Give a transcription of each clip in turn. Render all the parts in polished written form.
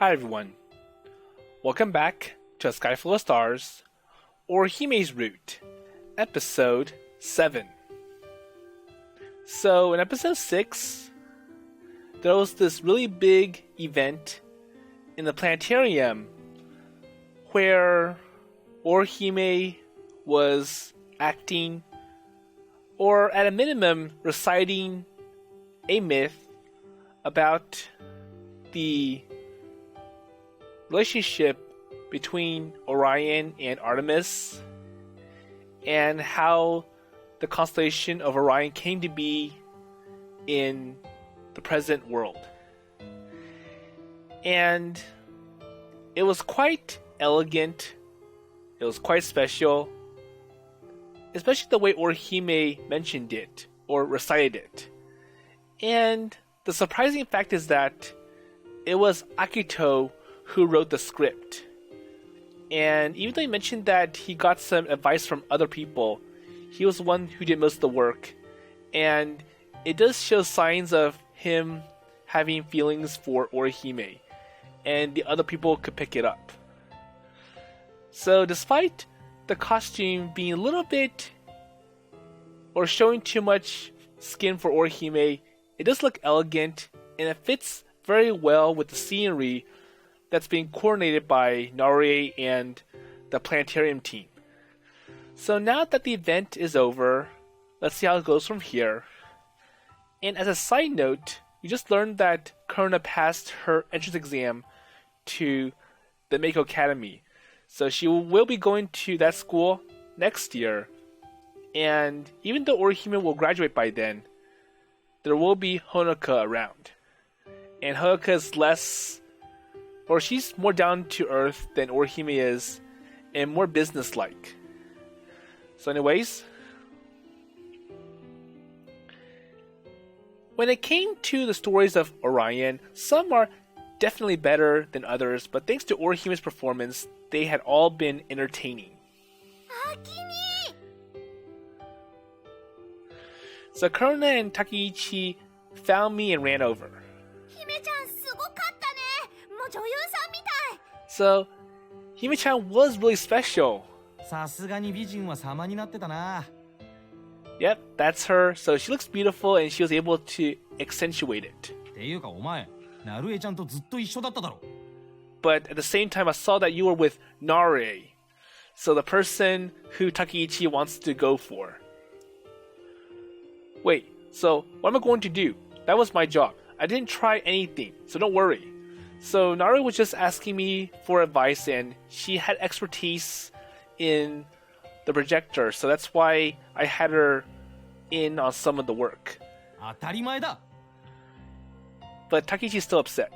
Hi everyone. Welcome back to A Sky Full of Stars, Orihime's Route, Episode 7. So in Episode 6, there was this really big event in the planetarium where Orihime was acting, or at a minimum, reciting a myth about the relationship between Orion and Artemis, and how the constellation of Orion came to be in the present world. And it was quite elegant, it was quite special, especially the way Orihime mentioned it, or recited it. And the surprising fact is that it was Akito who wrote the script. And even though he mentioned that he got some advice from other people, he was the one who did most of the work. And it does show signs of him having feelings for Orihime, and the other people could pick it up. So despite the costume being a little bit, or showing too much skin for Orihime, it does look elegant, and it fits very well with the scenery that's being coordinated by Naruye and the planetarium team. So now that the event is over, let's see how it goes from here. And as a side note, we just learned that Kurona passed her entrance exam to the Meikou Academy. So she will be going to that school next year. And even though Orihime will graduate by then, there will be Honoka around. And Honoka is less, or she's more down to earth than Orihime is, and more business-like. So anyways, when it came to the stories of Orion, some are definitely better than others, but thanks to Orihime's performance, they had all been entertaining. So Kurona and Takeichi found me and ran over. So, Hime-chan was really special. Yep, that's her. So she looks beautiful and she was able to accentuate it. But at the same time, I saw that you were with Naruye. So the person who Takeichi wants to go for. Wait, so what am I going to do? That was my job. I didn't try anything, so don't worry. So Naruye was just asking me for advice, and she had expertise in the projector, so that's why I had her in on some of the work. But Takeichi's still upset.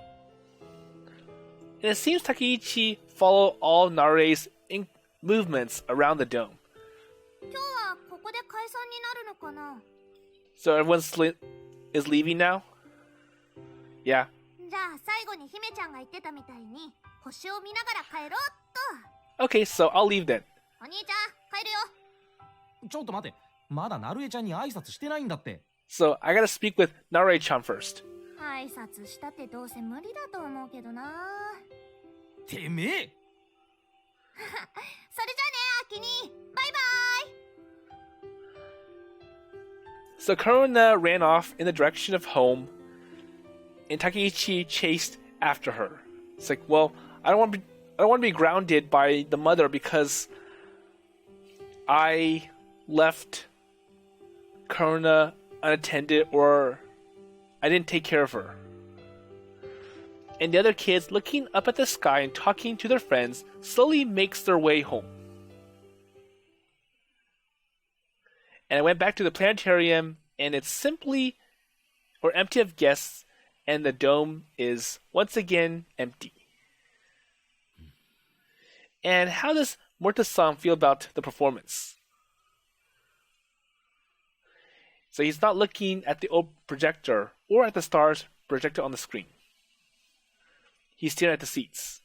And it seems Takeichi followed all Naruye's movements around the dome. So everyone is leaving now? Yeah. Okay, so I'll leave then. So I gotta speak with Naruye-chan first. So Kurona ran off in the direction of home, and Takeichi chased after her. It's like, well, I don't want to be grounded by the mother because I left Kurona unattended, or I didn't take care of her. And the other kids, looking up at the sky and talking to their friends, slowly makes their way home. And I went back to the planetarium, and it's simply, or empty of guests, and the dome is once again empty. And how does Morita-san feel about the performance? So he's not looking at the old projector or at the stars projected on the screen. He's staring at the seats.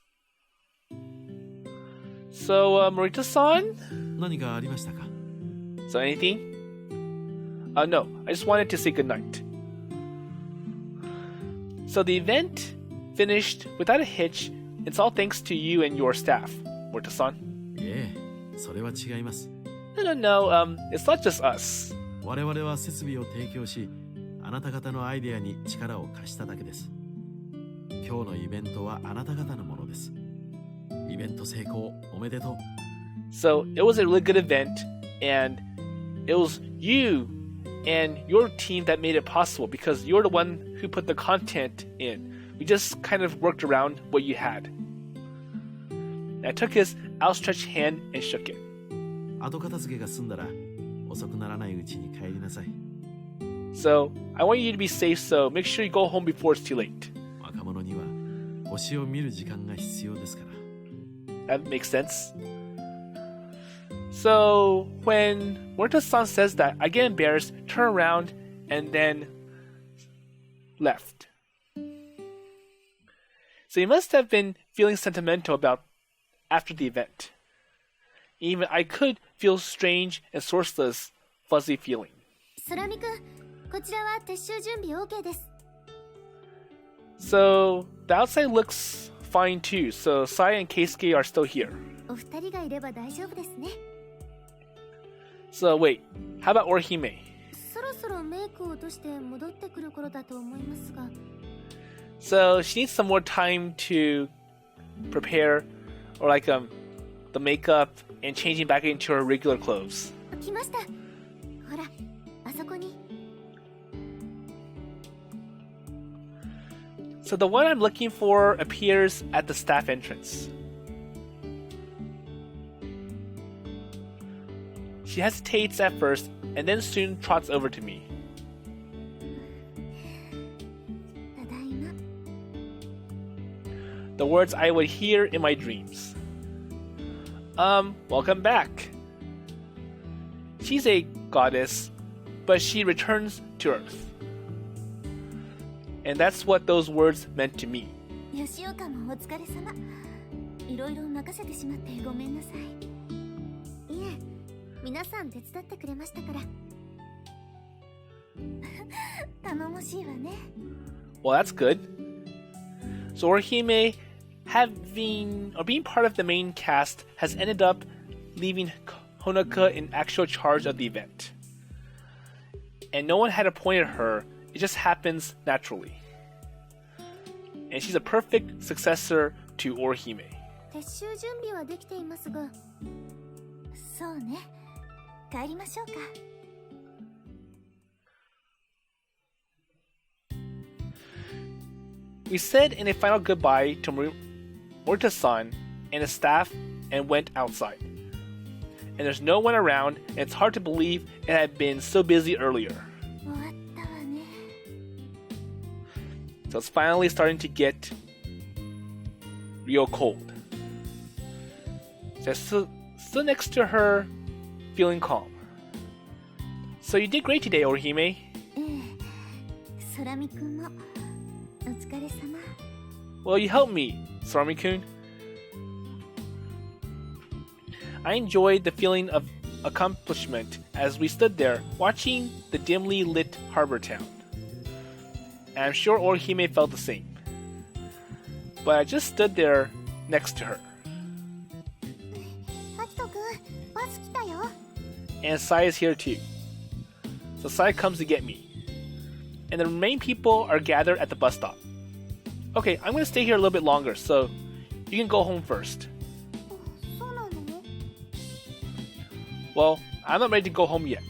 So, Morita-san? So anything? No, I just wanted to say goodnight. So the event finished without a hitch. It's all thanks to you and your staff, Morita-san. いえ、それは違います。No, it's not just us. 我々は設備を提供し、あなた方のアイデアに力を貸しただけです。今日のイベントはあなた方のものです。イベント成功おめでとう。So it was a really good event, and it was you and your team that made it possible because you're the one who put the content in. We just kind of worked around what you had. I took his outstretched hand and shook it. 後片付けが済んだら遅くならないうちに帰りなさい。So I want you to be safe, so make sure you go home before it's too late. 若者には星を見る時間が必要ですから。That makes sense. So when Morita-san says that, I get embarrassed, turn around, and then left. So he must have been feeling sentimental about after the event. Even I could feel strange and sourceless, fuzzy feeling. 空見くん、こちらは撤収準備 OK です。So the outside looks fine too. So Sai and Keisuke are still here. お二人がいれば大丈夫ですね。So wait, how about Orihime? そろそろメイクを落として戻ってくる頃だと思いますが。So she needs some more time to prepare, or like the makeup and changing back into her regular clothes. 来ました。ほら、あそこに。So the one I'm looking for appears at the staff entrance. She hesitates at first and then soon trots over to me. ただいま。The words I would hear in my dreams. Welcome back. She's a goddess, but she returns to Earth. And that's what those words meant to me. 吉岡もお疲れ様。いろいろ任せてしまってごめんなさい。いえ、皆さん手伝ってくれましたから。頼もしいわね。Well, that's good. So Orihime, being part of the main cast, has ended up leaving Honoka in actual charge of the event. And no one had appointed her, it just happens naturally. And she's a perfect successor to Orihime. 撤収準備はできていますが。そうね。帰りましょうか。We said in a final goodbye to Morita-san and his staff and went outside. And there's no one around, and it's hard to believe it had been so busy earlier. 終わったわね。So it's finally starting to get real cold. So I stood next to her, feeling calm. So you did great today, Orihime. ええ、空見くんもお疲れ様。Well, you helped me, Sorami-kun. I enjoyed the feeling of accomplishment as we stood there, watching the dimly lit harbor town. And I'm sure Orihime felt the same. But I just stood there next to her. アキトくん、バス来たよ。And Sai is here too. So Sai comes to get me. And the remaining people are gathered at the bus stop. Okay, I'm going to stay here a little bit longer, so you can go home first. そうなの？ Well, I'm not ready to go home yet.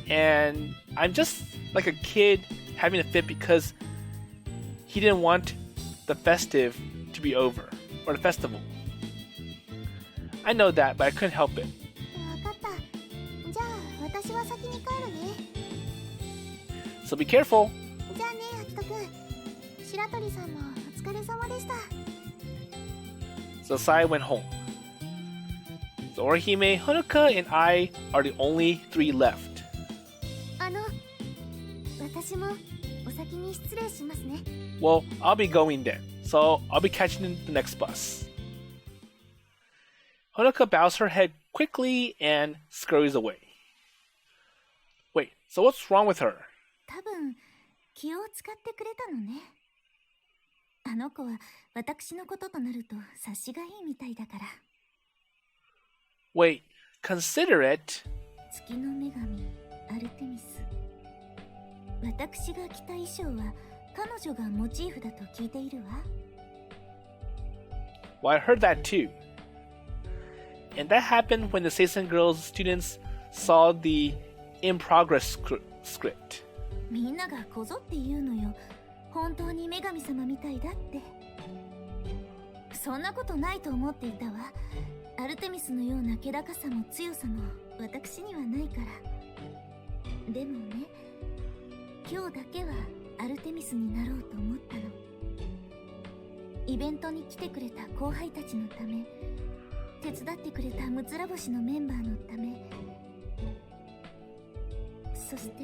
And I'm just like a kid having a fit because he didn't want the festive to be over, or the festival. I know that, but I couldn't help it. わかった。じゃあ、私は先に帰るね。So be careful. じゃあね、アキトくん。白鳥さんもお疲れ様でした。So Sai went home. So Orihime, Honoka, and I are the only three left. 私もお先に失礼しますね。Well, I'll be going then, so I'll be catching the next bus. Honoka bows her head quickly and scurries away. Wait, so what's wrong with her? 多分気を使ってくれたのね。あの子は私のこととなると察しがいいみたいだから。Wait, consider it? 月の女神アルテミス。私が着た衣装は彼女がモチーフだと聞いているわ。Well, I heard that too. And that happened when the Seisan Girls students saw the in progress script. みんながこぞって言うのよ。本当に女神様みたいだって。そんなことないと思っていたわ。アルテミスのような気高さも強さも私にはないから。でもね、今日だけはアルテミスになろうと思ったの。イベントに来てくれた後輩たちのため、手伝ってくれたムツラ星のメンバーのため、そして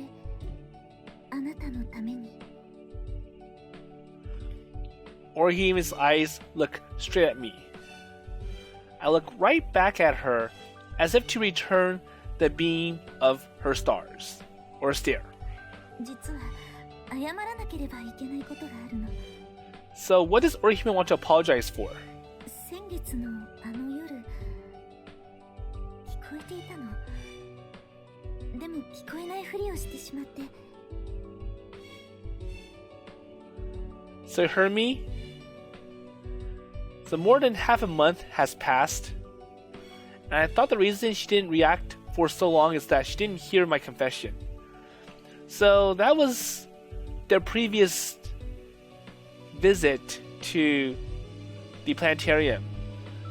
あなたのために。Orihime's eyes look straight at me. I look right back at her as if to return the beam of her stars, or stare. 実は謝らなければいけないことがあるの。So what does Orihime want to apologize for? 先月のあの夜、聞こえていたの。でも聞こえないふりをしてしまって。So you heard me? So more than half a month has passed, and I thought the reason she didn't react for so long is that she didn't hear my confession. So that was their previous visit to the planetarium.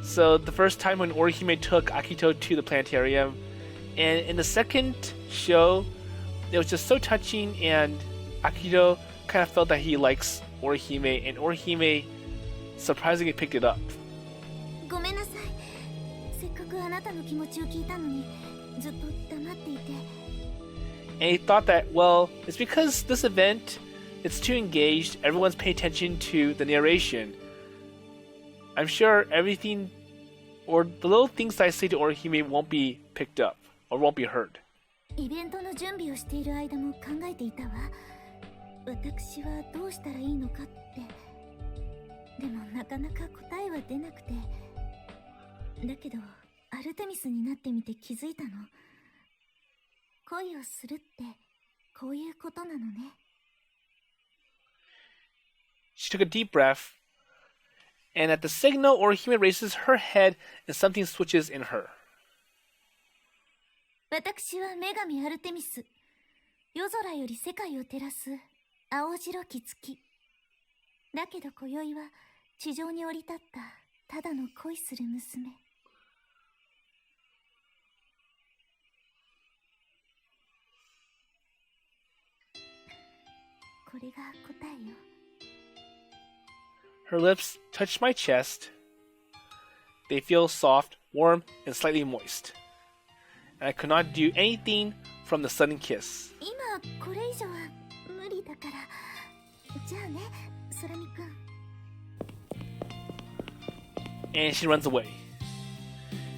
So the first time when Orihime took Akito to the planetarium, and in the second show, it was just so touching, and Akito kind of felt that he likes Orihime, and Orihime surprisingly picked it up. ごめんなさい。せっかくあなたの気持ちを聞いたのに、ずっと黙っていて。And he thought that, well, it's because this event, it's too engaged, everyone's paying attention to the narration. I'm sure everything, or the little things that I say to Orihime won't be picked up, or won't be heard. イベントの準備をしている間も考えていたわ。私はどうしたらいいのかって。でもなかなか答えは出なくて。だけどアルテミスになってみて気づいたの。恋をするってこういうことなのね。She took a deep breath, and at the signal, Orihime raises her head and something switches in her. 私は女神アルテミス。夜空より世界を照らす青白き月。だけど今宵は地上に降り立ったただの恋する娘。これが答えよ。Her lips touch my chest. They feel soft, warm, and slightly moist. And I could not do anything from the sudden kiss. 今これ以上は無理だから。じゃあね、空見くん。And she runs away.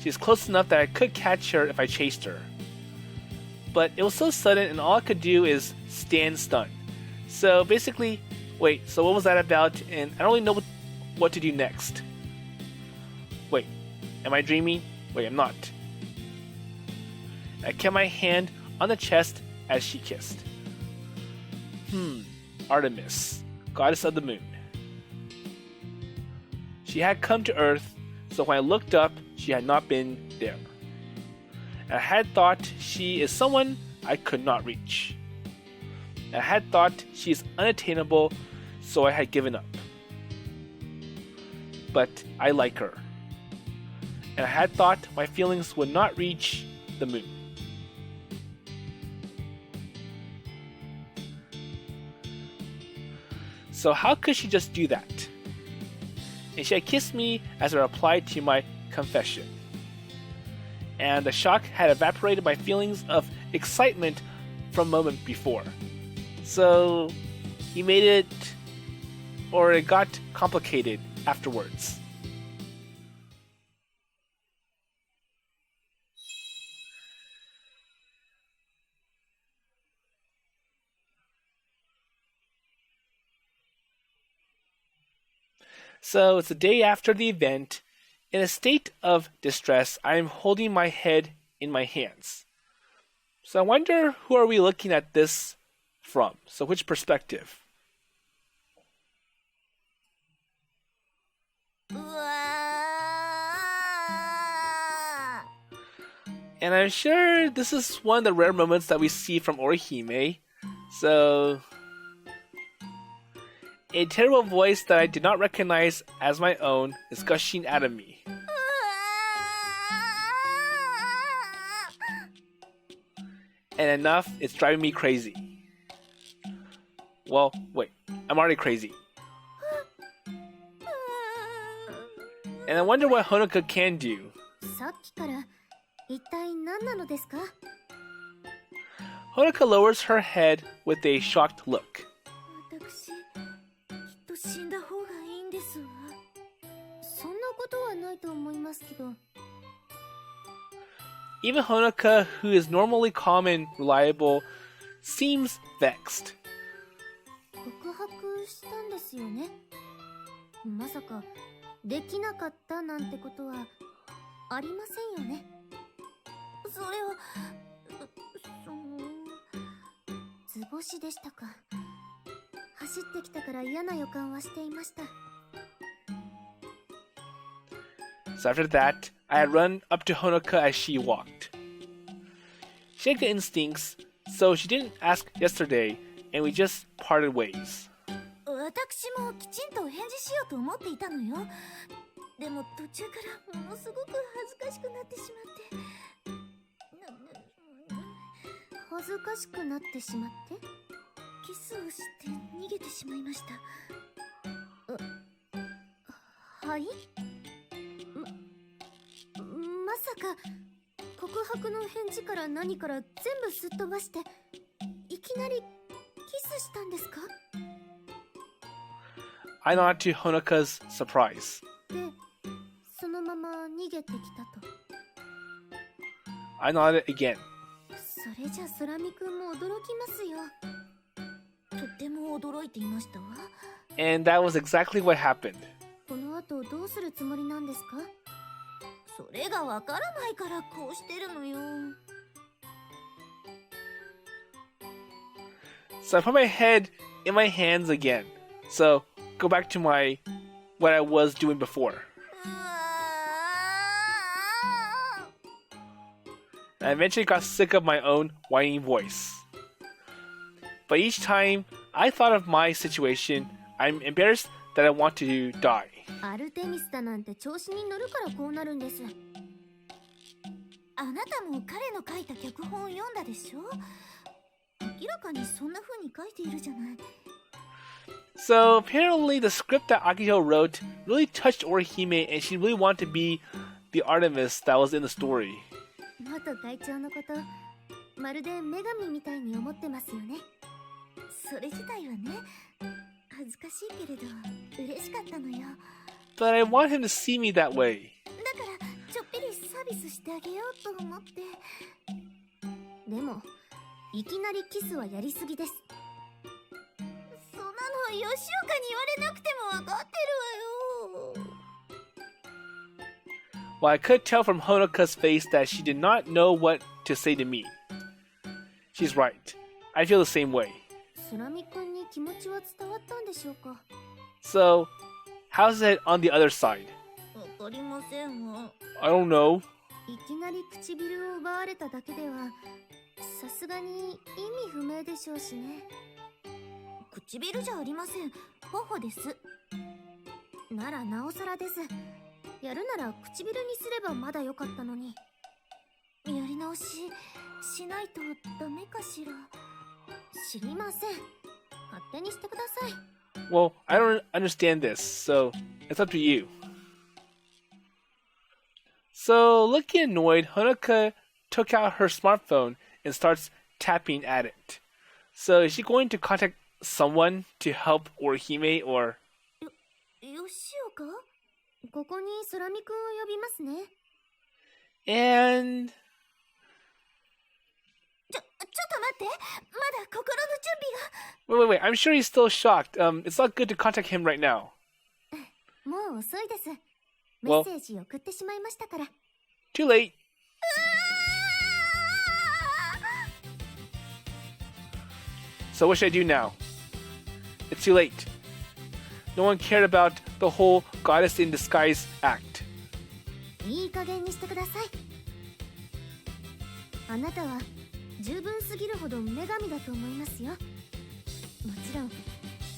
She's close enough that I could catch her if I chased her. But it was so sudden, and all I could do is stand stunned. So basically, wait, so what was that about? And I don't really know what to do next. Wait, am I dreaming? Wait, I'm not. I kept my hand on the chest as she kissed. Artemis, goddess of the moon. She had come to Earth, so when I looked up, she had not been there. I had thought she is someone I could not reach. I had thought she is unattainable, so I had given up. But I like her. And I had thought my feelings would not reach the moon. So how could she just do that? And she had kissed me as I replied to my confession. And the shock had evaporated my feelings of excitement from a moment before. So he made it, or it got complicated afterwards. So it's the day after the event. In a state of distress, I am holding my head in my hands. So I wonder, who are we looking at this from? So which perspective? うわ And I'm sure this is one of the rare moments that we see from Orihime. So, a terrible voice that I did not recognize as my own is gushing out of me. And enough, it's driving me crazy. Well, wait, I'm already crazy. And I wonder what Honoka can do. さっきから一体何なのですか? Honoka lowers her head with a shocked look. 私、きっと死んだ方がいいんですわ。そんなことはないと思いますけど。Even Honoka, who is normally calm and reliable, seems vexed. 告白したんですよね。まさかできなかったなんてことはありませんよね。それは図星でしたか。走ってきたから嫌な予感はしていました。 So after that, I had run up to Honoka as she walked. She had good instincts, so she didn't ask yesterday, and we just parted ways. 私もきちんとお返事しようと思っていたのよ。でも途中からものすごく恥ずかしくなってしまって。恥ずかしくなってしまって？キスをして逃げてしまいました。はい？まさか告白の返事から何から全部すっ飛ばしていきなりキスしたんですか? I nodded to Honoka's surprise. で、そのまま逃げてきたと。I nodded again. それじゃ空見くんも驚きますよ。とっても驚いていましたわ。And that was exactly what happened. この後どうするつもりなんですか? それがわからないからこうしてるのよ。 So I put my head in my hands again. So go back to what I was doing before. I eventually got sick of my own whining voice. But each time I thought of my situation, I'm embarrassed that I want to die. アルテミスだなんて調子に乗るからこうなるんです。あなたも彼の書いた脚本を読んだでしょ? 明らかにそんな風に書いているじゃない。 So apparently the script that Akito wrote really touched Orihime, and she really wanted to be the Artemis that was in the story. 元会長のこと、まるで女神みたいに思ってますよね。それ自体はね、恥ずかしいけれど嬉しかったのよ。 But I want him to see me that way. だからちょっぴりサービスしてあげようと思って。でもいきなりキスはやりすぎです。そんなの吉岡に言われなくても分かってるわよ。 Well, I could tell from Honoka's face that she did not know what to say to me. She's right. I feel the same way. 空見くんに気持ちは伝わったんでしょうか? So, how's it on the other side? わかりませんわ。 I don't know. いきなり唇を奪われただけではさすがに意味不明でしょうしね。唇じゃありません。頬です。ならなおさらです。やるなら唇にすればまだ良かったのに。やり直ししないとダメかしら。知りません。勝手にしてください。 Well, I don't understand this, so it's up to you. So, looking annoyed, Honoka took out her smartphone and starts tapping at it. So, is she going to contact someone to help Orihime or... 吉岡? ここに空見くんを呼びますね。 And... ちょっと待って。まだ心の準備が。 Wait. I'm sure he's still shocked. It's not good to contact him right now. もう遅いです。メ Well, ッセージ送ってしまいましたから。too late. So what should I do now? It's too late. No one cared about the whole goddess in disguise act. いい加減にしてください。あなたは十分すぎるほど女神だと思いますよ。もちろん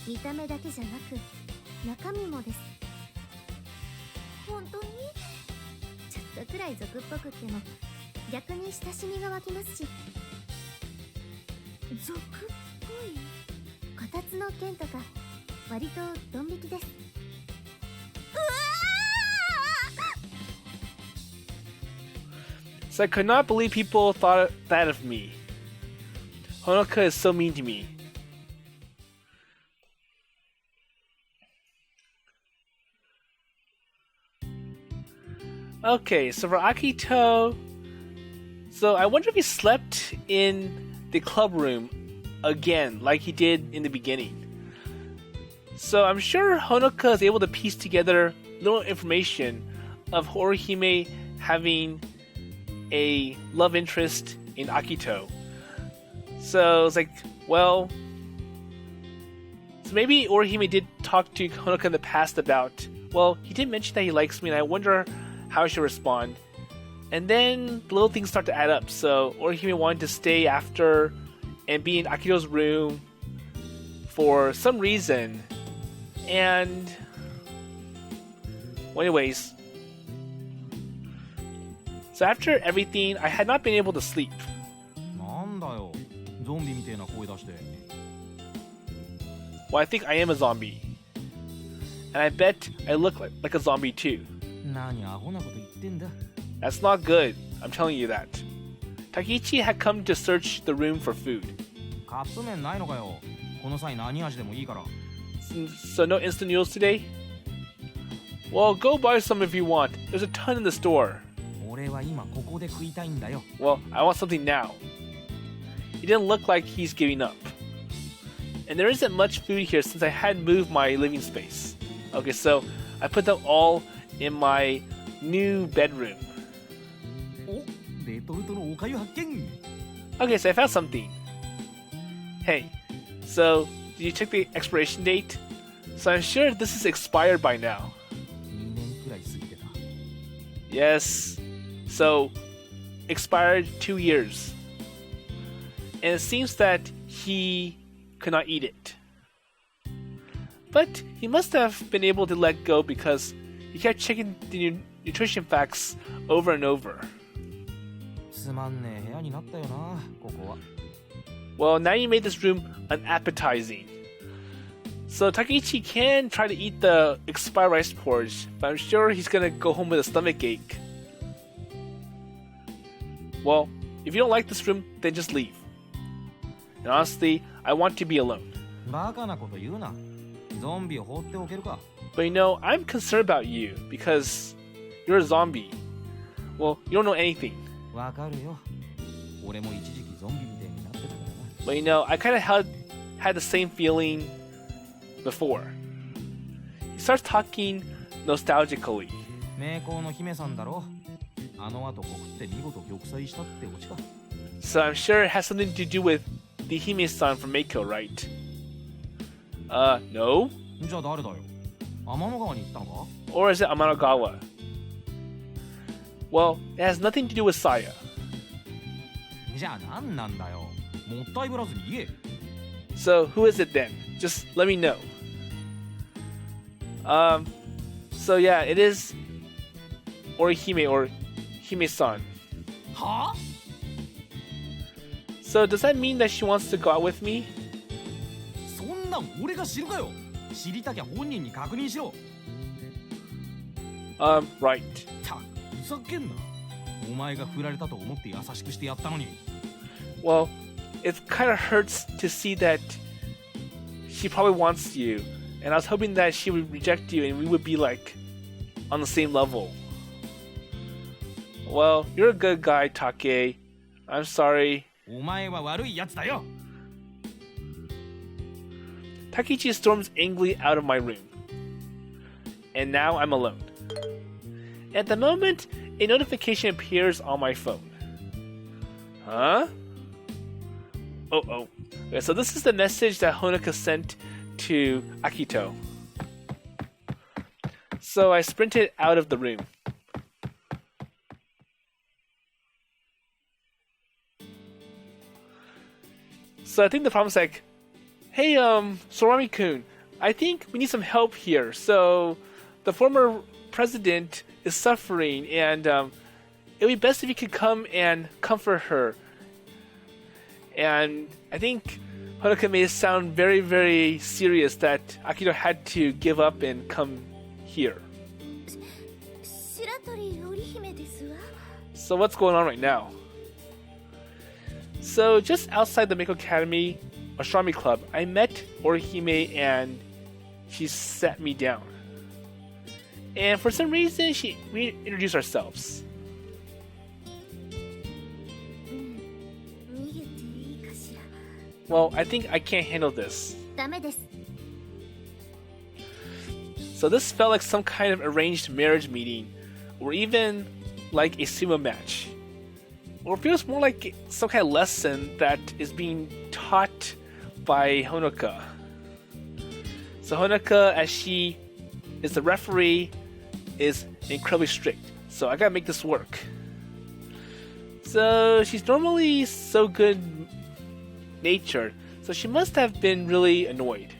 見た目だけじゃなく中身もです。本当に？ちょっとくらい俗っぽくっても逆に親しみが湧きますし。俗っぽい？こたつの剣とか割とドン引きです。So I could not believe people thought that of me. Honoka is so mean to me. Okay, so for Akito, so I wonder if he slept in the club room again, like he did in the beginning. So I'm sure Honoka is able to piece together little information of Orihime having a love interest in Akito. So it's like, well, so maybe Orihime did talk to Honoka in the past about, well, he did mention that he likes me, and I wonder how I should respond. And then the little things start to add up. So Orihime wanted to stay after and be in Akito's room for some reason. And well, anyways, so after everything, I had not been able to sleep. なんだよ、ゾンビみたいな声出して。Well, I think I am a zombie. And I bet I look like a zombie too. 何アホなこと言ってんだ。That's not good. I'm telling you that. Takeichi had come to search the room for food. カップ麺ないのかよ。この際何味でもいいから。So no instant noodles today? Well, go buy some if you want. There's a ton in the store. 俺は今ここで食いたいんだよ。Well, I want something now. He didn't look like he's giving up. And there isn't much food here since I had moved my living space. Okay, so I put them all in my new bedroom. お、レトルトのおかゆ発見。Okay, so I found something. Hey, so did you check the expiration date? So I'm sure this is expired by now. 2年くらい過ぎてた。Yes. So, expired 2 years. And it seems that he could not eat it. But he must have been able to let go because he kept checking the nutrition facts over and over. つまんねえ部屋になったよな、ここは。Well, now you made this room unappetizing. So Takeichi can try to eat the expired rice porridge, but I'm sure he's gonna go home with a stomach ache. Well, if you don't like this room, then just leave. And honestly, I want to be alone. バカなこと言うな。ゾンビを放っておけるか。But you know, I'm concerned about you because you're a zombie. Well, you don't know anything. わかるよ。俺も一時期ゾンビみたいになってたからな。But you know, I kind of had the same feeling before. He starts talking nostalgically. 冥婚の姫さんだろ。あの後告って見事玉砕したってオチか。So I'm sure it has something to do with the Hime-san from Meikou, right? No? じゃあ誰だよ。天の川に行ったのか？ Or is it Amanagawa? Well, it has nothing to do with Saya. じゃあ何なんだよ。もったいぶらずに言え。So who is it then? Just let me know. So yeah, it is Orihime or Hime-san. はあ？ So does that mean that she wants to go out with me? そんなん俺が知るかよ。知りたきゃ本人に確認しろ。Right. たくふざけんな。お前が振られたと思って優しくしてやったのに。Well, it kind of hurts to see that she probably wants you, and I was hoping that she would reject you and we would be like on the same level. Well, you're a good guy, Take. I'm sorry. お前は悪いやつだよ。Takeichi storms angrily out of my room. and now I'm alone. At the moment, a notification appears on my phone. Huh? Oh. Okay, so this is the message that Honoka sent to Akito. So I sprinted out of the room. So I think the problem's like, hey, Sorami-kun, I think we need some help here. So the former president is suffering, and it would be best if you could come and comfort her. And I think Honoka made it sound very, very serious that Akito had to give up and come here. So what's going on right now? So just outside the Meikou Academy astronomy club, I met Orihime and she sat me down. And for some reason, we introduced ourselves. Well, I think I can't handle this. So this felt like some kind of arranged marriage meeting, or even like a sumo match. Or it feels more like some kind of lesson that is being taught by Honoka. So Honoka, as she is the referee, is incredibly strict. So I gotta make this work. So she's normally so good natured, so she must have been really annoyed.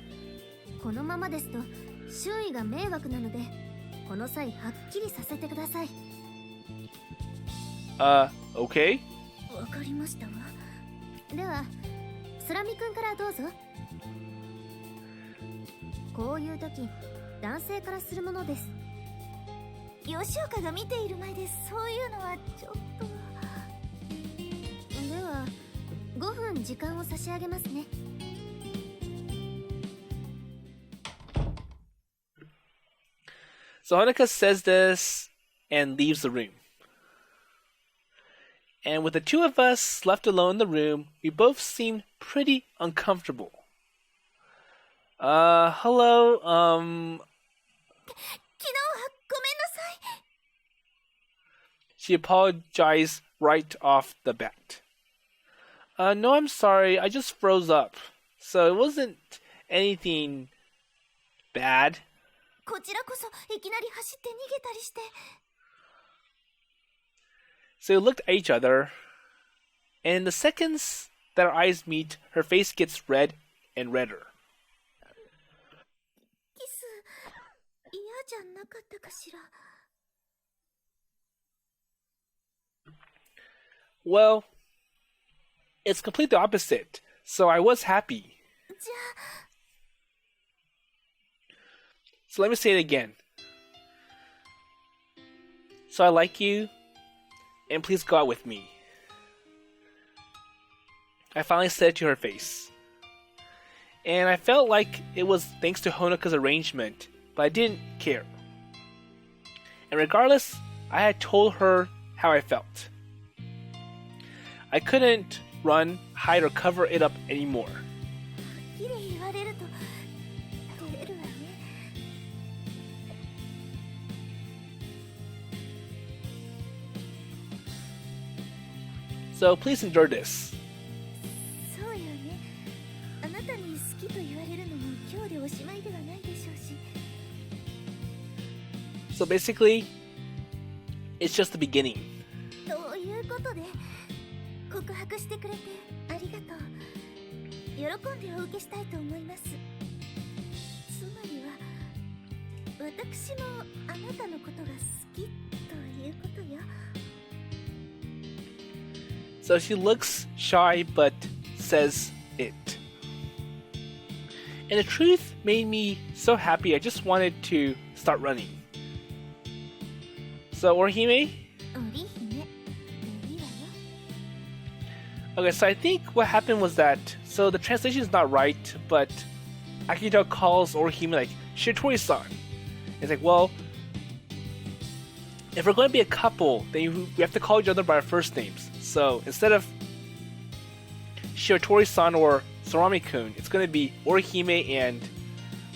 Okay? わかりましたわ。では、スラミ君からどうぞ。こういう時、男性からするものです。吉岡が見ている前でそういうのはちょっと。では、5分時間を差し上げますね。So Honoka says this and leaves the room. And with the two of us left alone in the room, we both seemed pretty uncomfortable. Hello, 昨日はごめんなさい。 She apologized right off the bat. No, I'm sorry, I just froze up. So it wasn't anything bad. こちらこそいきなり走って逃げたりして。 So we looked at each other, and in the seconds that our eyes meet, her face gets red and redder. キス、嫌じゃなかったかしら。 Well, it's completely the opposite, so I was happy. じゃあ。 So let me say it again. So I like you, and please go out with me. I finally said it to her face. And I felt like it was thanks to Honoka's arrangement, but I didn't care. And regardless, I had told her how I felt. I couldn't run, hide, or cover it up anymore. はっきり言われると照れるわね。 So please endure this. そうよね。あなたに好きと言われるのも今日でおしまいではないでしょうし。 So basically, it's just the beginning. ということで、告白してくれてありがとう。喜んでお受けしたいと思います。つまりは、私もあなたのことが好きということよ。 So she looks shy but says it. And the truth made me so happy I just wanted to start running. So Orihime? 織姫、いいわよ。 Okay, so I think what happened was that, so the translation is not right, but Akito calls Orihime like Shitori-san. It's like, well, if we're going to be a couple, then we have to call each other by our first names. So instead of Shitori-san or Sorami-kun, it's going to be Orihime, and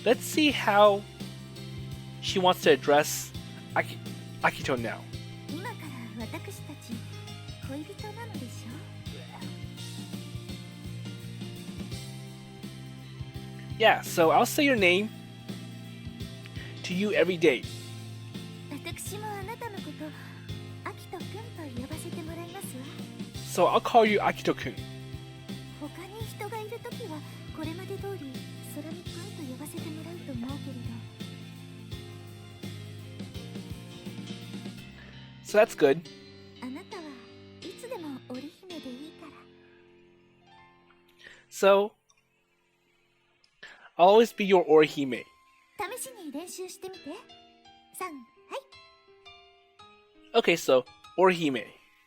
let's see how she wants to address Akito now. 今から私たち恋人なのでしょ？ Yeah, so I'll say your name to you every day. 私もあなたのことアキトくんと呼ばせてもらいますわ。 So I'll call you Akito-kun. 他に人がいるときはこれまで通り空見くんと呼ばせてもらうと思うけれど。 So that's good. あなたはいつでも織姫でいいから。 So I'll always be your Orihime. 試しに練習してみて。3、はい。 Okay, so Orihime.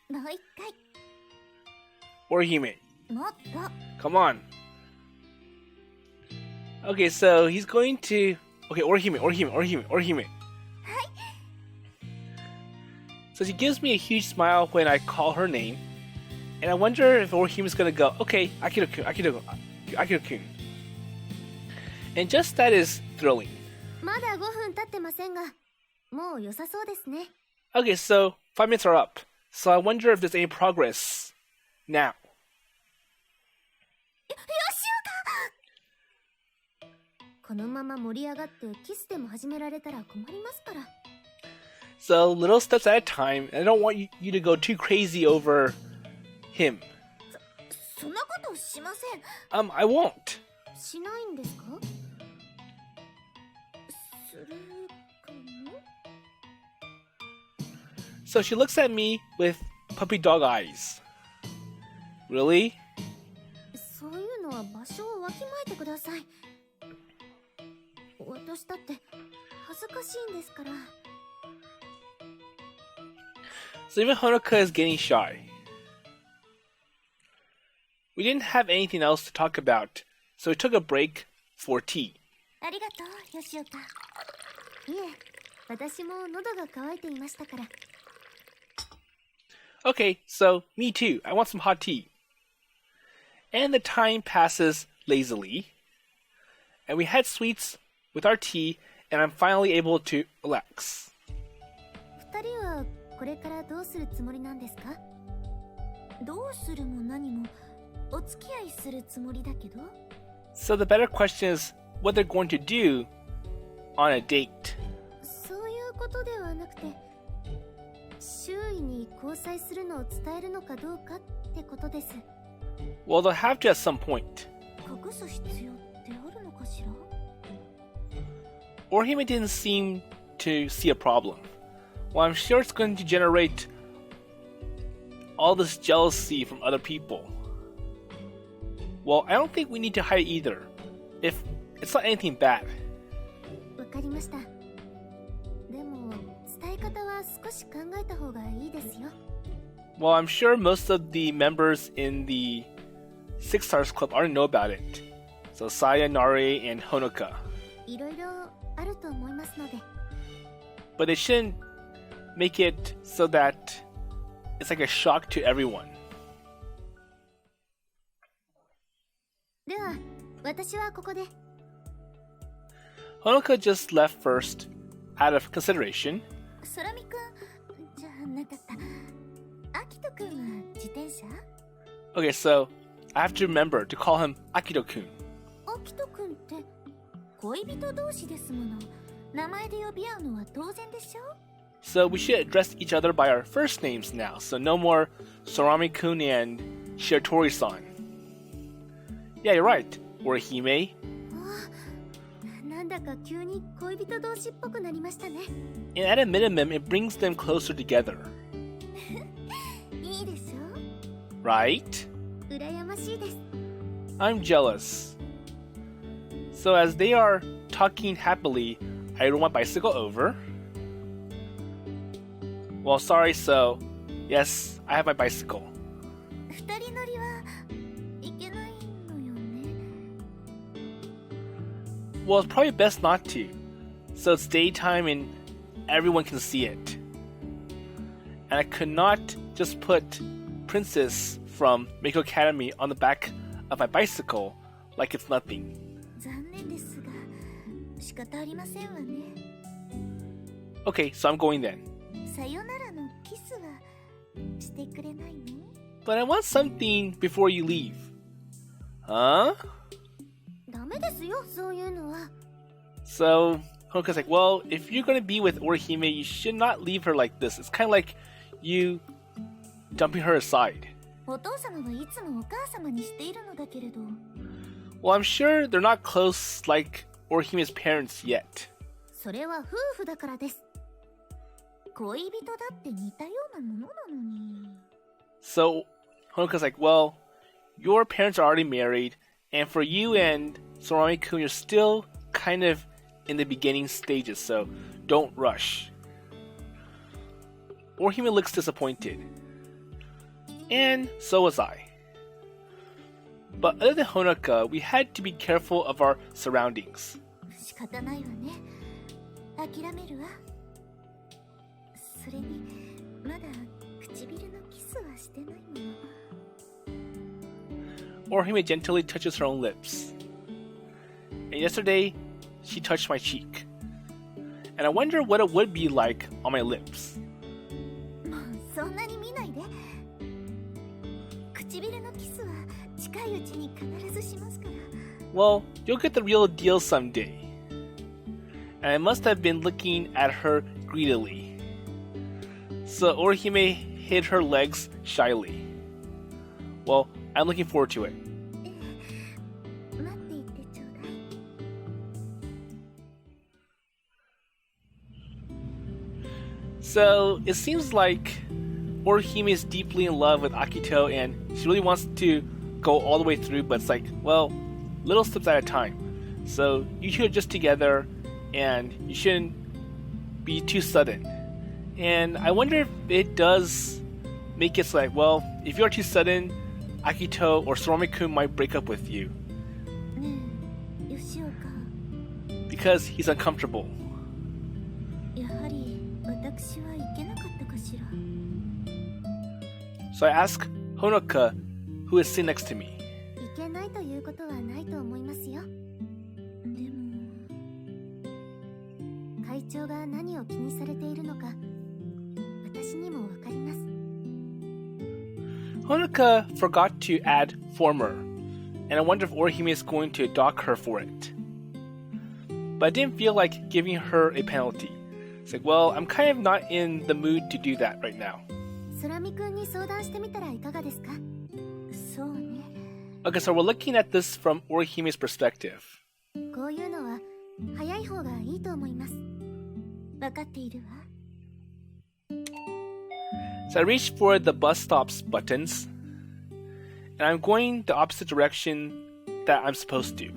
もう一回。 Orihime. もっと。 Come on. Okay, so he's going to... Okay, Orihime. So she gives me a huge smile when I call her name. And I wonder if Orihime's gonna go, okay, Akito-kun. And just that is thrilling. まだ5分経ってませんが、もう良さそうですね。 Okay, so 5 minutes are up. So I wonder if there's any progress now. このまま盛り上がってキスでも始められたら困りますから。 So little steps at a time. And I don't want you to go too crazy over him. そんなことしません。 I won't. しないんですか？するかも。 So she looks at me with puppy dog eyes. Really? そういうのは場所をわきまえてください。私だって恥ずかしいんですから。 So even Honoka is getting shy. We didn't have anything else to talk about, so we took a break for tea. ありがとう、吉岡。いえ、私も喉が渇いていましたから。 Okay, so me too. I want some hot tea. And the time passes lazily. And we had sweets with our tea, and I'm finally able to relax. 二人はこれからどうするつもりなんですか？どうするも何もお付き合いするつもりだけど。 So the better question is what they're going to do on a date. そういうことではなくて、周囲に交際するのを伝えるのかどうかってことです。 Well, they'll have to at some point. 隠す必要ってあるのかしら？ Orihime didn't seem to see a problem. Well, I'm sure it's going to generate all this jealousy from other people. Well, I don't think we need to hide either. If it's not anything bad. わかりました。でも伝え方は少し考えた方がいいですよ。 Well, I'm sure most of the members in the Six Stars Club already know about it. So Saya, Nari, and Honoka. いろいろあると思いますので。 But they shouldn't make it so that it's like a shock to everyone. では、私はここで。 Honoka just left first, out of consideration. 空見くんじゃなかった。アキトくんは自転車？ Okay, so I have to remember to call him Akito-kun. アキトくんって恋人同士ですもの。名前で呼び合うのは当然でしょ？ So we should address each other by our first names now. So no more Sorami-kun and Shiratori-san. Yeah, you're right. Orihime. なんだか急に恋人同士っぽくなりましたね。 And at a minimum, it brings them closer together. いいでしょ？ Right? 羨ましいです。 I'm jealous. So as they are talking happily, I rode my bicycle over. Well, sorry, so yes, I have my bicycle. 二人乗りはいけないのよね。 Well, it's probably best not to. So it's daytime and everyone can see it. And I could not just put Princess from Meikou Academy on the back of my bicycle like it's nothing. 残念ですが、仕方ありませんわね。Okay, so I'm going then. さよならのキスはしてくれないの？ But I want something before you leave. Huh? ダメですよ、そういうのは。 So Honoka's like, well, if you're gonna be with Orihime, you should not leave her like this. It's kind of like you dumping her aside. お父様はいつもお母様にしているのだけれど。 Well, I'm sure they're not close like Orihime's parents yet. それは夫婦だからです。恋人だって似たようなものなのに。 So Honoka's like, well, your parents are already married, and for you and Sorami-kun, you're still kind of in the beginning stages, so don't rush. Orihime looks disappointed. And so was I. But other than Honoka, we had to be careful of our surroundings. 仕方ないわね。諦めるわ。それに、まだ唇のキスはしてないもの。 Orihime gently touches her own lips. And yesterday, she touched my cheek. And I wonder what it would be like on my lips. もうそんなに見ないで。唇のキスは近いうちに必ずしますから。 Well, you'll get the real deal someday. And I must have been looking at her greedily. So Orihime hid her legs shyly. Well, I'm looking forward to it. 待っていてちょうだい。 So it seems like Orihime is deeply in love with Akito and she really wants to go all the way through, but it's like, well, little steps at a time. So you two are just together and you shouldn't be too sudden. And I wonder if it does make it so like, well, if you're too sudden, Akito or Sorami-kun might break up with you. ねえ、吉岡。 Because he's uncomfortable. やはり私はいけなかったかしら。 So I ask Honoka, who is sitting next to me. いけないということはないと思いますよ。でも、会長が何を気にされているのか、私にもわかります。 Honoka forgot to add former, and I wonder if Orihime is going to dock her for it. But I didn't feel like giving her a penalty. It's like, well, I'm kind of not in the mood to do that right now. 空見くんに相談してみたらいかがですか？そうね。 Okay, so we're looking at this from Orihime's perspective. こういうのは早い方がいいと思います。わかっているわ。 So I reach for the bus stop's buttons, and I'm going the opposite direction that I'm supposed to.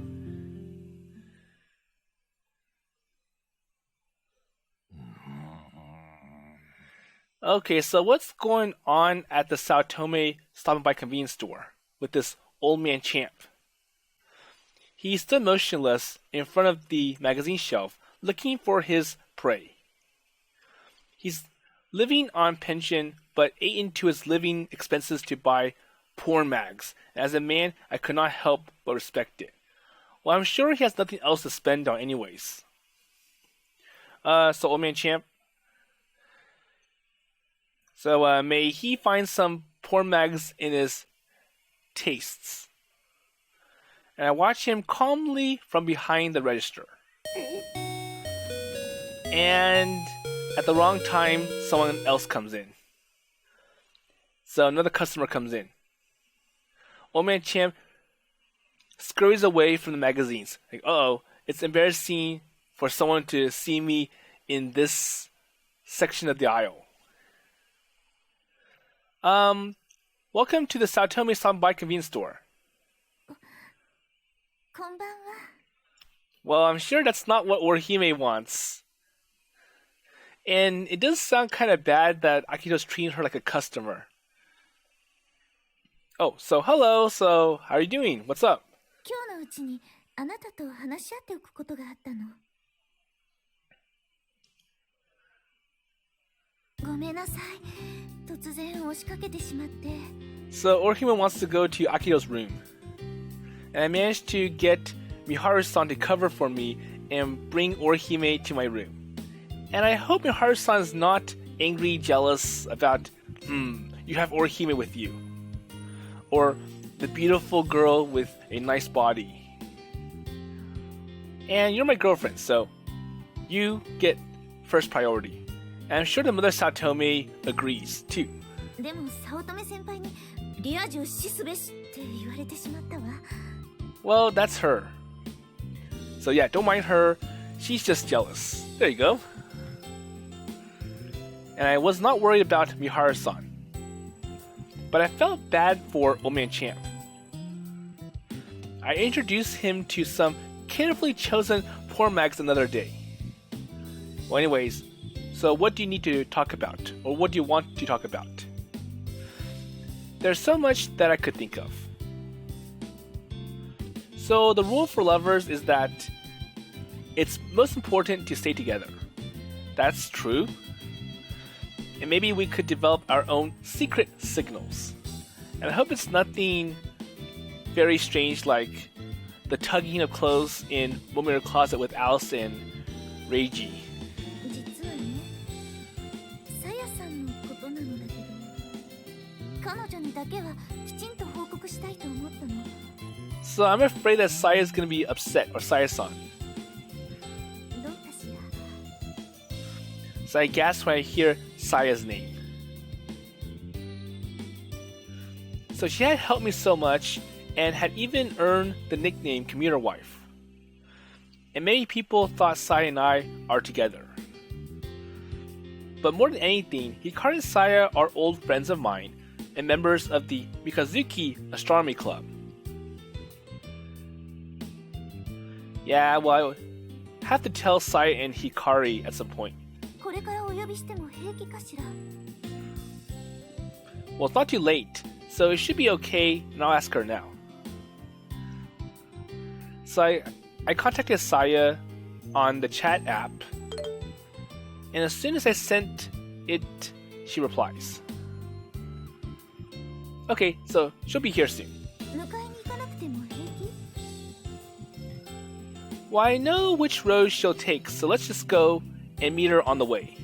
Okay, so what's going on at the Sao Tome Stop and Buy convenience store with this old man champ? He stood motionless in front of the magazine shelf, looking for his prey. He's living on pension, but ate into his living expenses to buy porn mags. And as a man, I could not help but respect it. Well, I'm sure he has nothing else to spend on anyways. So old man champ. So may he find some porn mags in his tastes. And I watch him calmly from behind the register. And at the wrong time, someone else comes in. So another customer comes in. Old man champ scurries away from the magazines. Like, uh-oh, it's embarrassing for someone to see me in this section of the aisle. Welcome to the Sao Tome Sambai convenience store. こんばんは。 Well, I'm sure that's not what Orihime wants. And it does sound kind of bad that Akito's treating her like a customer. Oh, so hello. So, how are you doing? What's up? 今日のうちにあなたと話し合っておくことがあったの。ごめんなさい。突然押しかけてしまって。 So, Orihime wants to go to Akito's room. And I managed to get Miharu-san to cover for me and bring Orihime to my room. And I hope Miharu-san is not angry, jealous about, you have Orihime with you. Or the beautiful girl with a nice body. And you're my girlfriend, so you get first priority. And I'm sure the mother Satome agrees, too. でも早乙女先輩にリア充死すべしって言われてしまったわ。Well, that's her. So yeah, don't mind her. She's just jealous. There you go. And I was not worried about Miharu-san. But I felt bad for Old Man Champ. I introduced him to some carefully chosen poor mags another day. Well, anyways, so what do you need to talk about? Or what do you want to talk about? There's so much that I could think of. So the rule for lovers is that it's most important to stay together. That's true. And maybe we could develop our own secret signals. And I hope it's nothing very strange like the tugging of clothes in Momo's closet with Alice and Reiji. 実はね、さやさんのことなのだけど、彼女にだけはきちんと報告したいと思ったの。So I'm afraid that Saya is going to be upset, or Saya-san. どうかしら。So I gasp when I hear Saya's name. So she had helped me so much and had even earned the nickname Commuter Wife. And many people thought Saya and I are together. But more than anything, Hikaru and Saya are old friends of mine and members of the Mikazuki Astronomy Club. Yeah, well, I have to tell Saya and Hikari at some point. これからお呼びしても平気かしら。Well, it's not too late, so it should be okay, and I'll ask her now. So I contacted Saya on the chat app, and as soon as I sent it, she replies. Okay, so she'll be here soon. 迎えに行かなくても平気？ Well, I know which road she'll take, so let's just go and meet her on the way.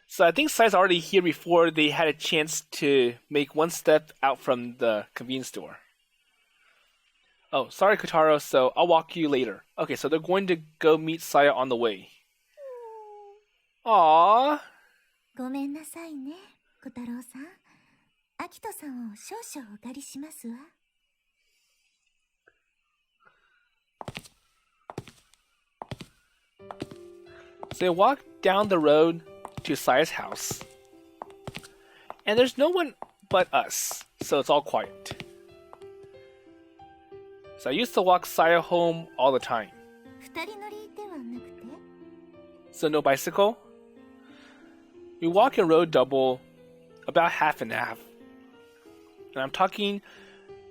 So I think Sai's already here before they had a chance to make one step out from the convenience store. Oh, sorry, Kotaro, so I'll walk you later. Okay, so they're going to go meet Saya on the way. Aww. ごめんなさいね、小太郎さん。アキトさんを少々お借りしますわ。So they walk down the road to Saya's house. And there's no one but us, so it's all quiet. So I used to walk Saya home all the time. 二人乗りではなくて？ So no bicycle? We walk in road double, about half and half. And I'm talking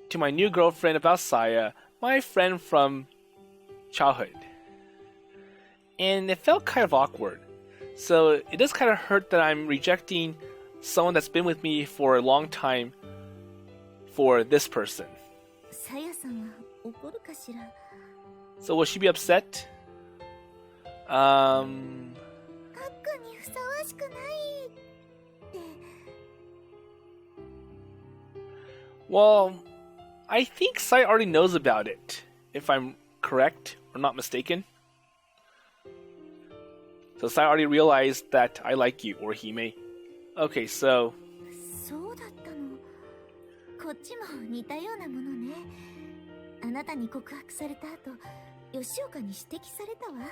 to my new girlfriend about Saya, my friend from childhood. And it felt kind of awkward. So it does kind of hurt that I'm rejecting someone that's been with me for a long time for this person. さやさんは怒るかしら。 So will she be upset? アックにふさわしくないって。 Well, I think Sai already knows about it, if I'm correct or not mistaken. So Sai already realized that I like you, Orihime. Okay, so... そうだったの。こっちも似たようなものね。あなたに告白された後、吉岡に指摘されたわ。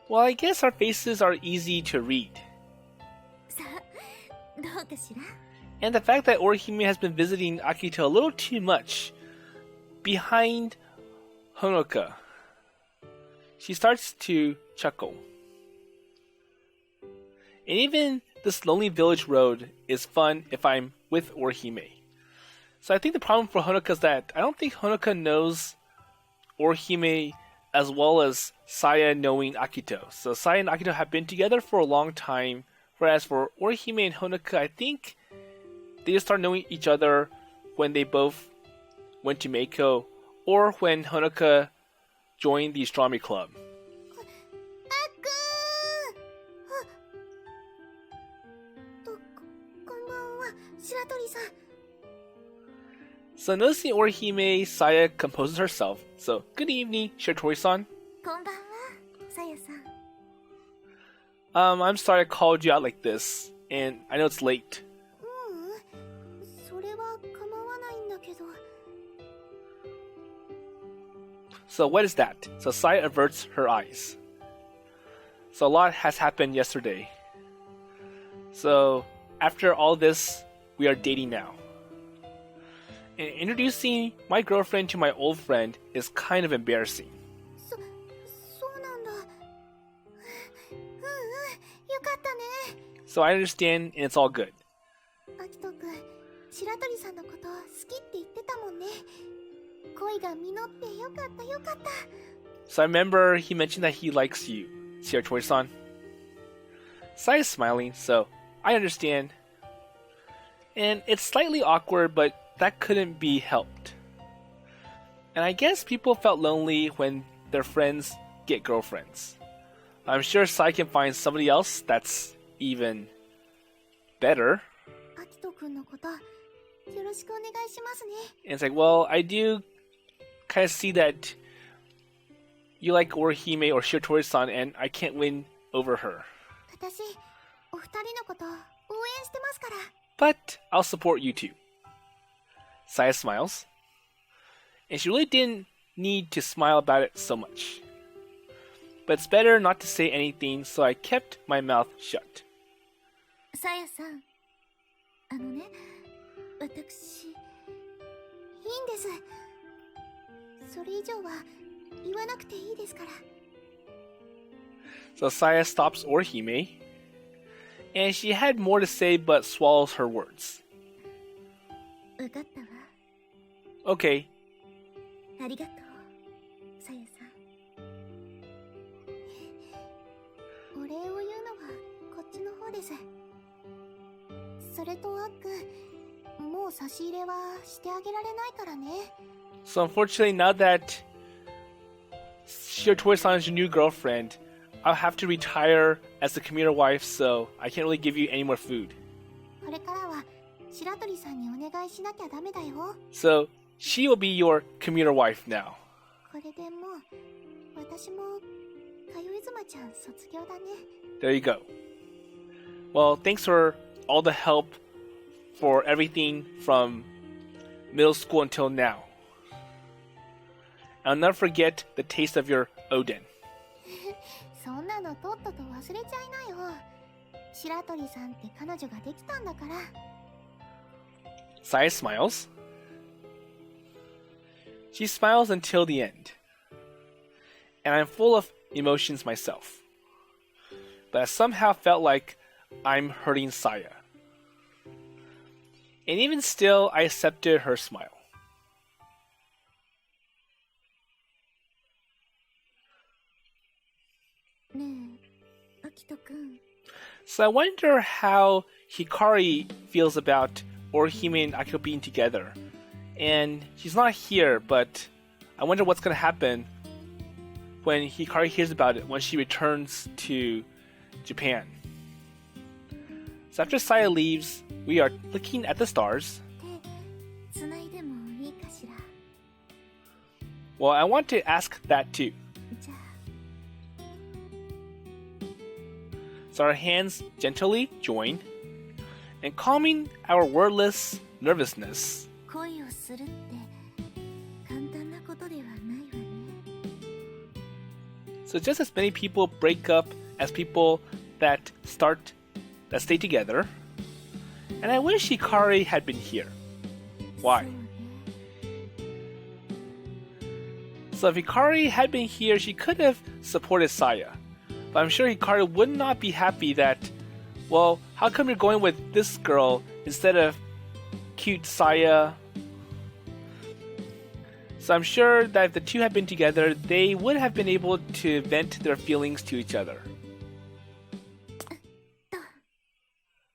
Well, I guess our faces are easy to read. さあ、どうかしら？ And the fact that Orihime has been visiting Akito a little too much behind Honoka. She starts to chuckle. And even this lonely village road is fun if I'm with Orihime. So I think the problem for Honoka is that I don't think Honoka knows Orihime as well as Saya knowing Akito. So Saya and Akito have been together for a long time, whereas for Orihime and Honoka, I think they just started knowing each other when they both went to Meikou, or when Honoka join the astronomy club. あっくーこんばんは、白鳥さん。 So noticing Orihime, Saya composes herself. So, good evening, Shiratori-san. こんばんは、さやさん。 I'm sorry I called you out like this, and I know it's late. それは構わないんだけど。 So what is that? So Saya averts her eyes. So a lot has happened yesterday. So after all this, we are dating now. And introducing my girlfriend to my old friend is kind of embarrassing. そうなんだ。よかったね。 So I understand, and it's all good. アキトくん、白鳥さんのこと好きって言ってたもんね。恋が実ってよかったよかった。 So I remember he mentioned that he likes you, Shiratori-san. Saya's smiling, so I understand. And it's slightly awkward, but that couldn't be helped. And I guess people felt lonely when their friends get girlfriends. I'm sure Saya can find somebody else that's even better. アキトくんのことよろしくお願いしますね。 And it's like, well, I do kind of see that you like Orihime or Shiratori-san, and I can't win over her. 私、お二人のこと応援してますから。 But I'll support you too. Saya smiles. And she really didn't need to smile about it so much. But it's better not to say anything, so I kept my mouth shut. さやさん、あのね、私、いいんです。それ以上は言わなくていいですから。 So Saya stops Orihime, and she had more to say but swallows her words. わかったわ。 Okay, ありがとう、さやさん。お礼を言うのはこっちの方です。それとアック、もう差し入れはしてあげられないからね。 so unfortunately now that Shiratori-san is your new girlfriend, I'll have to retire as the commuter wife, so I can't really give you any more food. これからは白鳥さんにお願いしなきゃダメだよ。 So she will be your commuter wife now. これでもう私も通い妻ちゃん卒業だね。 There you go. Well, thanks for all the help for everything from middle school until now. I'll never forget the taste of your Oden. そんなのとっとと忘れちゃいなよ。白鳥さんって彼女ができたんだから。 Saya smiles. She smiles until the end. And I'm full of emotions myself. But I somehow felt like I'm hurting Saya. And even still, I accepted her smile. ねえ、アキトくん。 So I wonder how Hikari feels about Orihime and Akito being together. And she's not here, but I wonder what's going to happen when Hikari hears about it when she returns to Japan. So after Saya leaves, we are looking at the stars. 手つないでもいいかしら。 Well, I want to ask that too. じゃあ。 So our hands gently join, and calming our wordless nervousness. 恋をするって簡単なことではないわね。 So just as many people break up as people that stay together. And I wish Hikari had been here. Why? そうね。 So if Hikari had been here, she could have supported Saya. But I'm sure Hikari would not be happy that, well, how come you're going with this girl instead of cute Saya? So I'm sure that if the two had been together, they would have been able to vent their feelings to each other.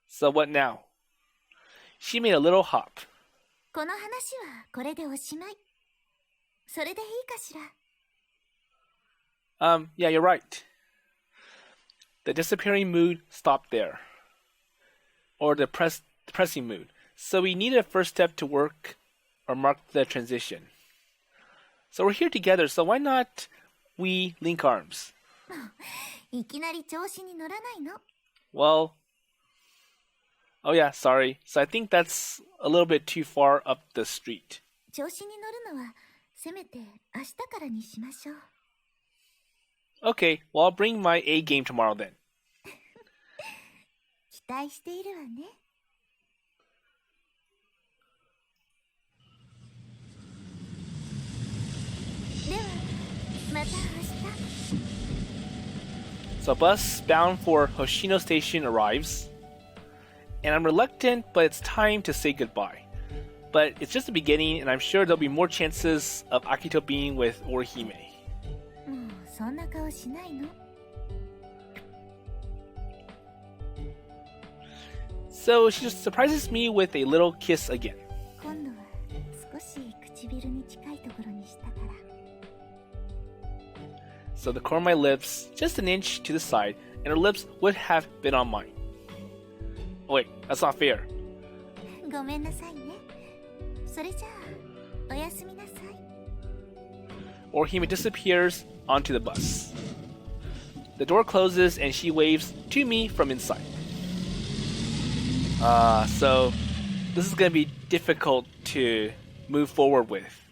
So what now? She made a little hop. この話はこれでおしまい。それでいいかしら。Yeah, you're right. The disappearing mood stopped there. Or the depressing mood. So we needed a first step to work or mark the transition. So we're here together, so why not we link arms? いきなり調子に乗らないの。Well, oh yeah, sorry. So I think that's a little bit too far up the street. 調子に乗るのはせめて明日からにしましょう。Okay, well I'll bring my A game tomorrow then. 期待しているわね。では、また明日。So a bus bound for Hoshino Station arrives, and I'm reluctant, but it's time to say goodbye. But it's just the beginning, and I'm sure there'll be more chances of Akito being with Orihime. もうそんな顔しないの。So she just surprises me with a little kiss again. 今度は少し唇に近いところにしたから。So the corner of my lips, just an inch to the side, and her lips would have been on mine. Oh wait, that's not fair. ごめんなさいね。それじゃあ、おやすみなさい。Orihime disappears onto the bus. The door closes and she waves to me from inside. So this is going to be difficult to move forward with.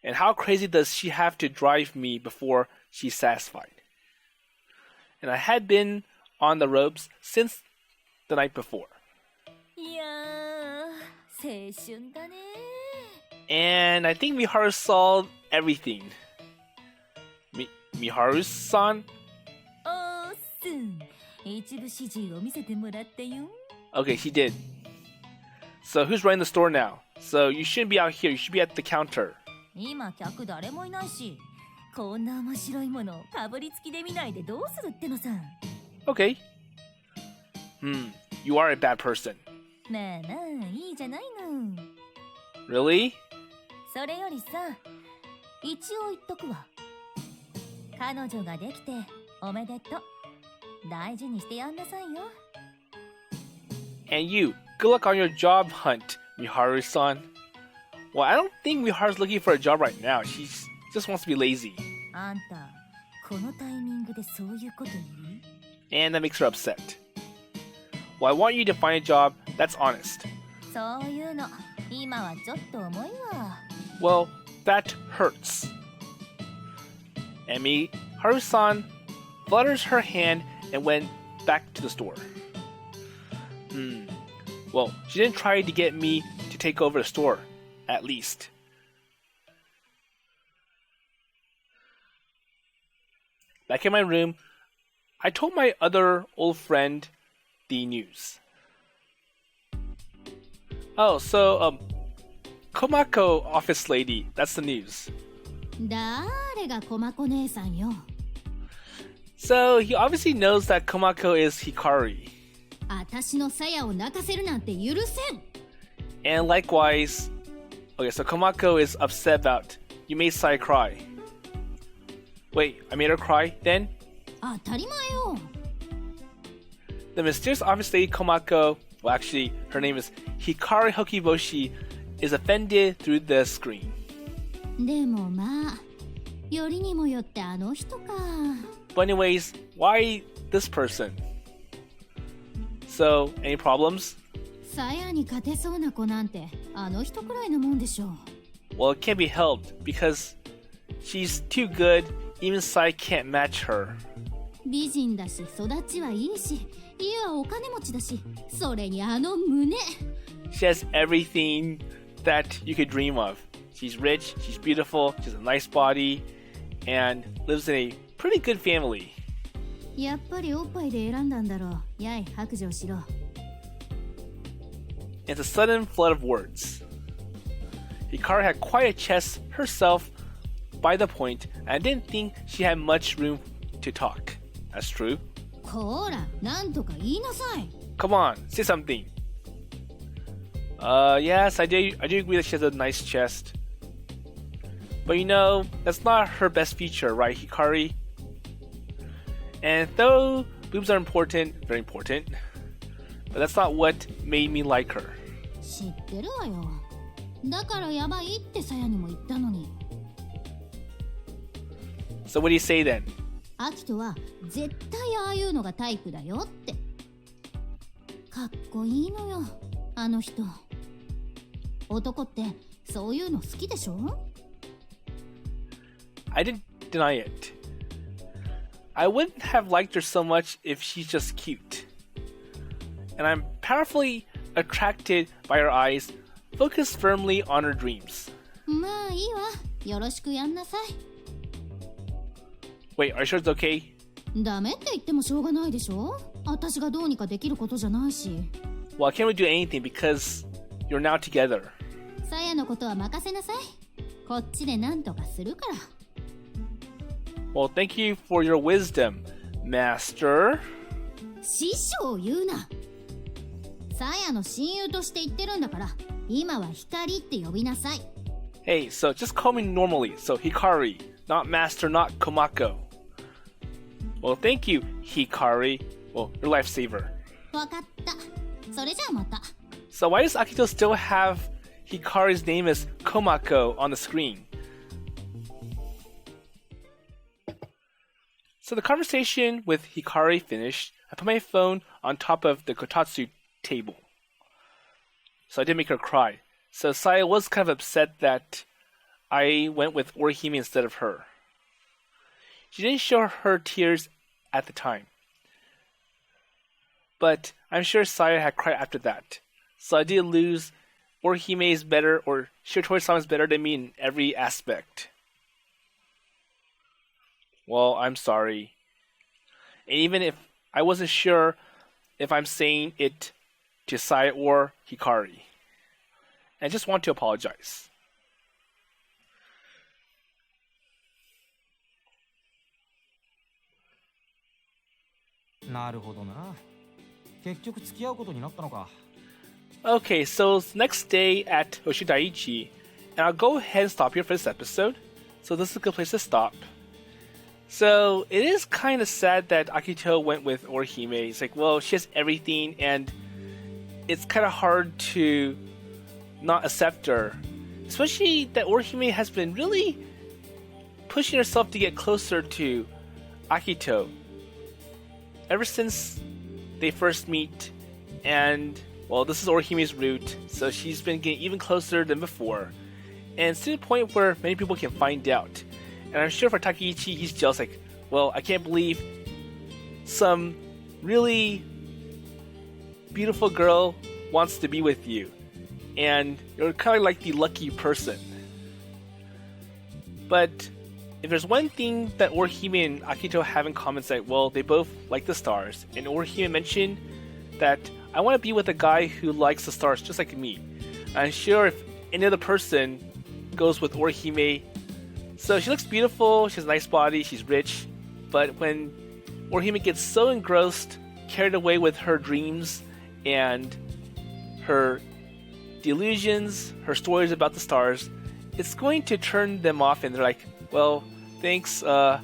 And how crazy does she have to drive me before she's satisfied? And I had been on the ropes since the night before. いやー、青春だね。And I think Miharu saw everything. Miharu-san? おーすん。一部始終を見せてもらったよ。Okay, she did. So who's running the store now? So you shouldn't be out here. You should be at the counter. 今客誰もいないし、こんな面白いものかぶりつきで見ないでどうするってのさ。Okay. You are a bad person. まあまあいいじゃないの。Really? それよりさ、一応言っとくわ。彼女ができておめでとう。大事にしてやんなさいよ。And you, good luck on your job hunt, Miharu-san. Well, I don't think Miharu's looking for a job right now. She just wants to be lazy. あんた、このタイミングでそういうこと言う？ And that makes her upset. Well, I want you to find a job that's honest. そういうの、今はちょっと重いわ。Well, that hurts. And Miharu-san flutters her hand and went back to the store. Well, she didn't try to get me to take over the store, at least. Back in my room, I told my other old friend the news. Oh, so, Komako office lady, that's the news. 誰が駒子姉さんよ。So, he obviously knows that Komako is Hikari. 私の鞘を泣かせるなんて許せん。 And likewise, okay, so Komako is upset about you made Sai cry. Wait, I made her cry then? 当たり前よ。The mysterious office lady Komako, well actually, her name is Hikari Hokiboshi, is offended through the screen. でもまあ、よりにもよってあの人か。But anyways, why this person? So, any problems? 鞘に勝てそうな子なんてあの人くらいのもんでしょう。Well, it can't be helped because she's too good, even Sai can't match her. 美人だし育ちはいいし、家はお金持ちだし、それにあの胸。She has everything that you could dream of. She's rich, she's beautiful, she has a nice body, and lives in a pretty good family. やっぱりおっぱいで選んだんだろう。やい、白状しろ。It's a sudden flood of words. Hikaru had quite a chest herself by the point, and I didn't think she had much room to talk. That's true. こら、なんとか言いなさい。Come on, say something. Yes, I do agree that she has a nice chest. But you know, that's not her best feature, right, Hikari? And though boobs are important, very important, but that's not what made me like her. 知ってるわよ。だからやばいってさやにも言ったのに。So what do you say then? アキトは絶対ああいうのがタイプだよって。かっこいいのよ、あの人。男ってそういうの好きでしょ？ I didn't deny it. I wouldn't have liked her so much if she's just cute. And I'm powerfully attracted by her eyes, focused firmly on her dreams. まあいいわ。よろしくやんなさい。Wait, are you sure it's okay? ダメって言ってもしょうがないでしょ？私がどうにかできることじゃないし。Well, I can't really do anything because you're now together. さやのことは任せなさい。こっちで何とかするから。Well, thank you for your wisdom, Master. 師匠言うな。さやの親友として言ってるんだから、今は光って呼びなさい。Hey, so just call me normally. So Hikari, not Master, not Komako. Well, thank you, Hikari. Well, your lifesaver. わかった。それじゃあまた。So why does Akito still have Hikari's name as Komako on the screen? So the conversation with Hikari finished. I put my phone on top of the kotatsu table. So I did make her cry. So Saya was kind of upset that I went with Orihime instead of her. She didn't show her tears at the time. But I'm sure Saya had cried after that. So I did lose. Orihime is better, or Shiratori-sama is better than me in every aspect. Well, I'm sorry. And even if I wasn't sure if I'm saying it to Saya or Hikari. I just want to apologize. なるほどな。結局付き合うことになったのか。Okay, so it's next day at Hoshidaiichi, and I'll go ahead and stop here for this episode. So this is a good place to stop. So it is kind of sad that Akito went with Orihime. It's like, well, she has everything, and it's kind of hard to not accept her. Especially that Orihime has been really pushing herself to get closer to Akito ever since they first meet. And, well, this is Orihime's route, so she's been getting even closer than before. And it's to the point where many people can find out. And I'm sure for Takeichi, he's jealous, like, well, I can't believe some really beautiful girl wants to be with you. And you're kind of like the lucky person. But if there's one thing that Orihime and Akito have in common, is that, well, they both like the stars. And Orihime mentioned that I want to be with a guy who likes the stars just like me. I'm sure if any other person goes with Orihime, so she looks beautiful, she has a nice body, she's rich, but when Orihime gets so engrossed, carried away with her dreams and her delusions, her stories about the stars, it's going to turn them off, and they're like, well, thanks, I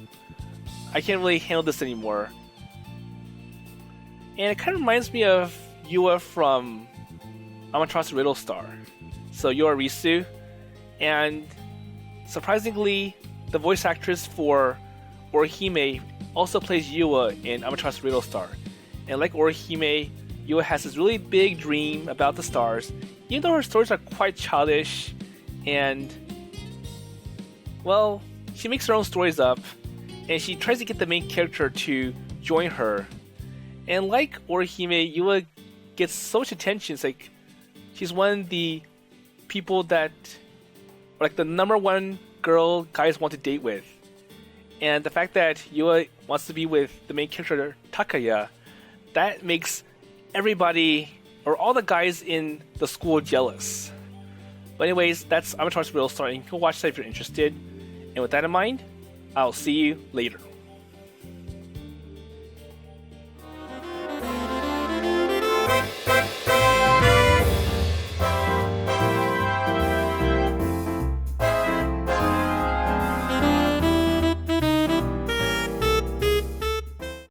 can't really handle this anymore. And it kind of reminds me of Yua from Amaterasu Riddle Star. So Yua Risu, and surprisingly, the voice actress for Orihime also plays Yua in Amaterasu Riddle Star. And like Orihime, Yua has this really big dream about the stars, even though her stories are quite childish, and, well, she makes her own stories up, and she tries to get the main character to join her. And like Orihime, Yua gets so much attention. It's like she's one of the people that, like, the number one girl guys want to date with. And the fact that Yua wants to be with the main character, Takaya, that makes everybody, or all the guys in the school, jealous. But anyways, that's Amaterasu Riddle Star, and you can watch that if you're interested. And with that in mind, I'll see you later.